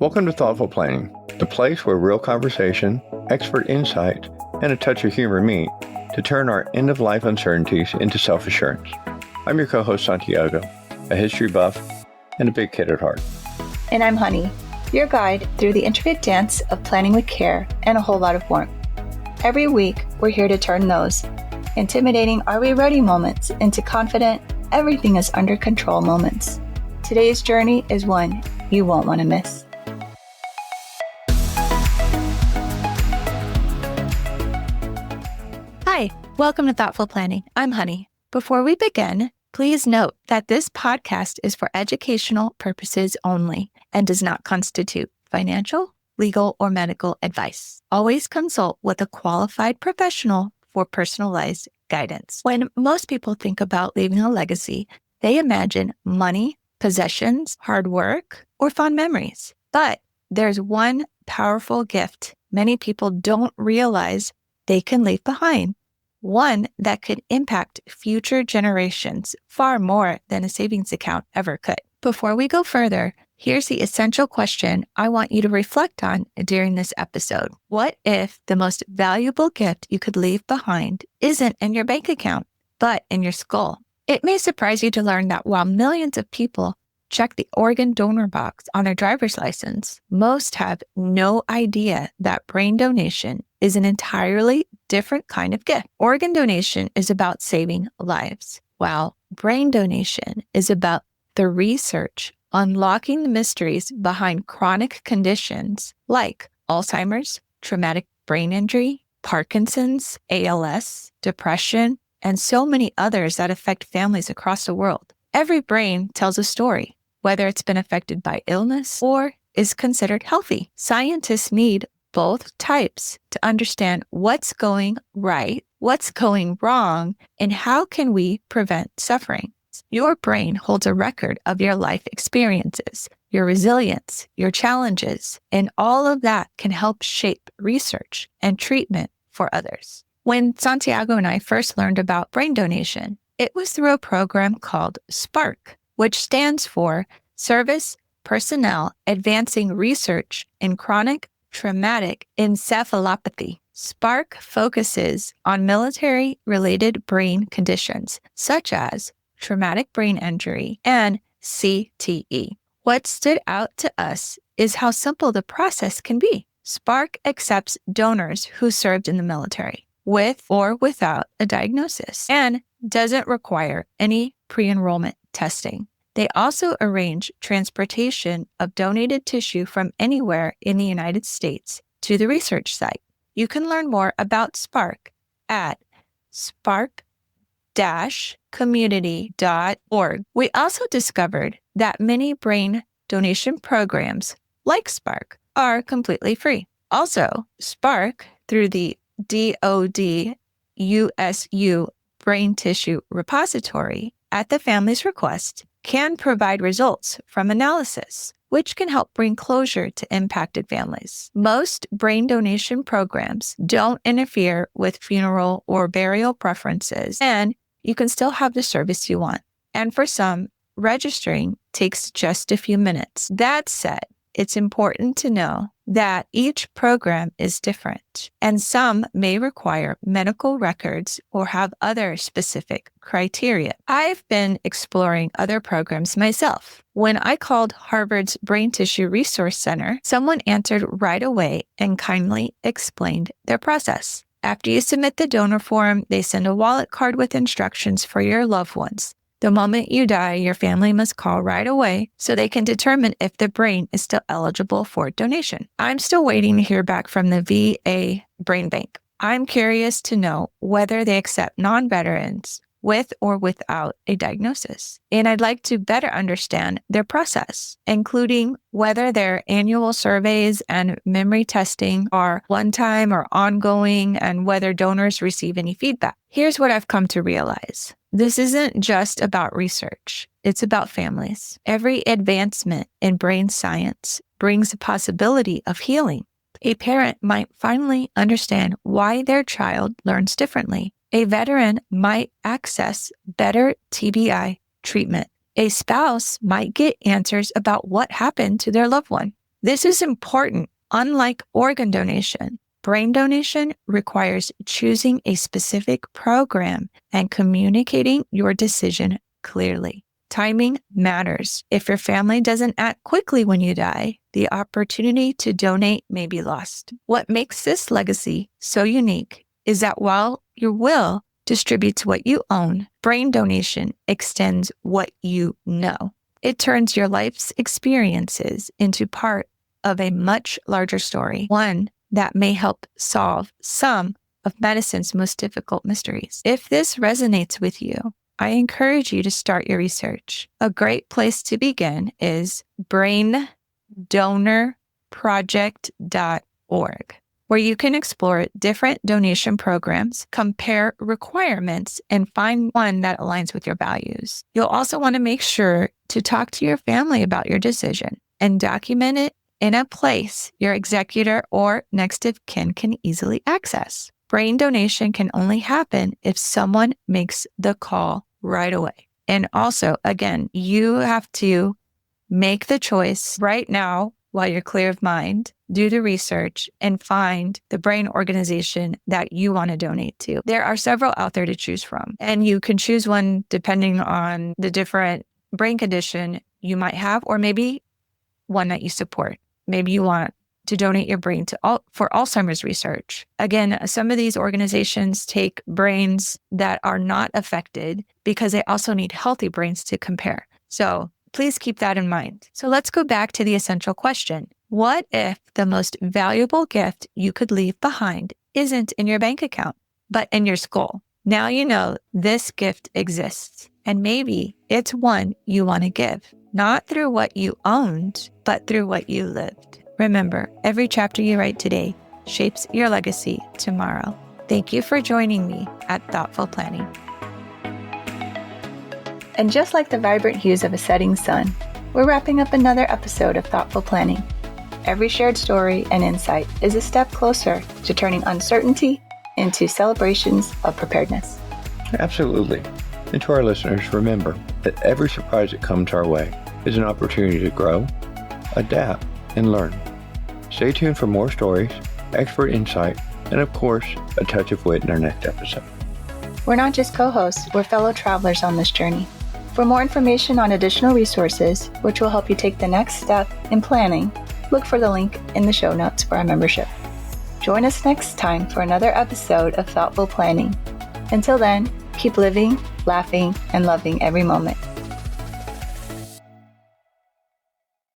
Welcome to Thoughtful Planning, the place where real conversation, expert insight, and a touch of humor meet to turn our end-of-life uncertainties into self-assurance. I'm your co-host, Santiago, a history buff and a big kid at heart. And I'm Honey, your guide through the intricate dance of planning with care and a whole lot of warmth. Every week, we're here to turn those intimidating "are we ready" moments into confident "everything is under control" moments. Today's journey is one you won't want to miss. Hi, welcome to Thoughtful Planning. I'm Honey. Before we begin, please note that this podcast is for educational purposes only and does not constitute financial, legal, or medical advice. Always consult with a qualified professional for personalized guidance. When most people think about leaving a legacy, they imagine money, possessions, hard work, or fond memories. But there's one powerful gift many people don't realize they can leave behind. One that could impact future generations far more than a savings account ever could. Before we go further, here's the essential question I want you to reflect on during this episode. What if the most valuable gift you could leave behind isn't in your bank account, but in your skull? It may surprise you to learn that while millions of people check the organ donor box on their driver's license, most have no idea that brain donation is an entirely different kind of gift. Organ donation is about saving lives, while brain donation is about the research unlocking the mysteries behind chronic conditions like Alzheimer's, traumatic brain injury, Parkinson's, ALS, depression, and so many others that affect families across the world. Every brain tells a story, whether it's been affected by illness or is considered healthy. Scientists need both types to understand what's going right, what's going wrong, and how can we prevent suffering. Your brain holds a record of your life experiences, your resilience, your challenges, and all of that can help shape research and treatment for others. When Santiago and I first learned about brain donation, it was through a program called SPARC, which stands for Service Personnel Advancing Research in Chronic Traumatic Encephalopathy. SPARC focuses on military-related brain conditions, such as traumatic brain injury and CTE. What stood out to us is how simple the process can be. SPARC accepts donors who served in the military, with or without a diagnosis, and doesn't require any pre-enrollment testing. They also arrange transportation of donated tissue from anywhere in the United States to the research site. You can learn more about SPARC at sparc-community.org. We also discovered that many brain donation programs, like SPARC, are completely free. Also, SPARC, through the DoD USU Brain Tissue Repository, at the family's request, can provide results from analysis, which can help bring closure to impacted families. Most brain donation programs don't interfere with funeral or burial preferences, and you can still have the service you want. And for some, registering takes just a few minutes. That said, it's important to know that each program is different, and some may require medical records or have other specific criteria. I've been exploring other programs myself. When I called Harvard's Brain Tissue Resource Center, someone answered right away and kindly explained their process. After you submit the donor form, they send a wallet card with instructions for your loved ones. The moment you die, your family must call right away so they can determine if the brain is still eligible for donation. I'm still waiting to hear back from the VA Brain Bank. I'm curious to know whether they accept non-veterans with or without a diagnosis. And I'd like to better understand their process, including whether their annual surveys and memory testing are one-time or ongoing, and whether donors receive any feedback. Here's what I've come to realize. This isn't just about research. It's about families. Every advancement in brain science brings a possibility of healing. A parent might finally understand why their child learns differently. A veteran might access better TBI treatment. A spouse might get answers about what happened to their loved one. This is important. Unlike organ donation, brain donation requires choosing a specific program and communicating your decision clearly. Timing matters. If your family doesn't act quickly when you die, the opportunity to donate may be lost. What makes this legacy so unique is that while your will distributes what you own, brain donation extends what you know. It turns your life's experiences into part of a much larger story, one that may help solve some of medicine's most difficult mysteries. If this resonates with you, I encourage you to start your research. A great place to begin is braindonorproject.org, where you can explore different donation programs, compare requirements, and find one that aligns with your values. You'll also want to make sure to talk to your family about your decision and document it in a place your executor or next of kin can easily access. Brain donation can only happen if someone makes the call right away. And also, again, you have to make the choice right now while you're clear of mind, do the research, and find the brain organization that you want to donate to. There are several out there to choose from, and you can choose one depending on the different brain condition you might have, or maybe one that you support. Maybe you want to donate your brain for Alzheimer's research. Again, some of these organizations take brains that are not affected because they also need healthy brains to compare. So please keep that in mind. So let's go back to the essential question. What if the most valuable gift you could leave behind isn't in your bank account, but in your skull? Now you know this gift exists, and maybe it's one you want to give, not through what you owned, but through what you lived. Remember, every chapter you write today shapes your legacy tomorrow. Thank you for joining me at Thoughtful Planning. And just like the vibrant hues of a setting sun, we're wrapping up another episode of Thoughtful Planning. Every shared story and insight is a step closer to turning uncertainty into celebrations of preparedness. Absolutely. And to our listeners, remember that every surprise that comes our way is an opportunity to grow, adapt, and learn. Stay tuned for more stories, expert insight, and of course, a touch of wit in our next episode. We're not just co-hosts, we're fellow travelers on this journey. For more information on additional resources, which will help you take the next step in planning, look for the link in the show notes for our membership. Join us next time for another episode of Thoughtful Planning. Until then, keep living, laughing, and loving every moment.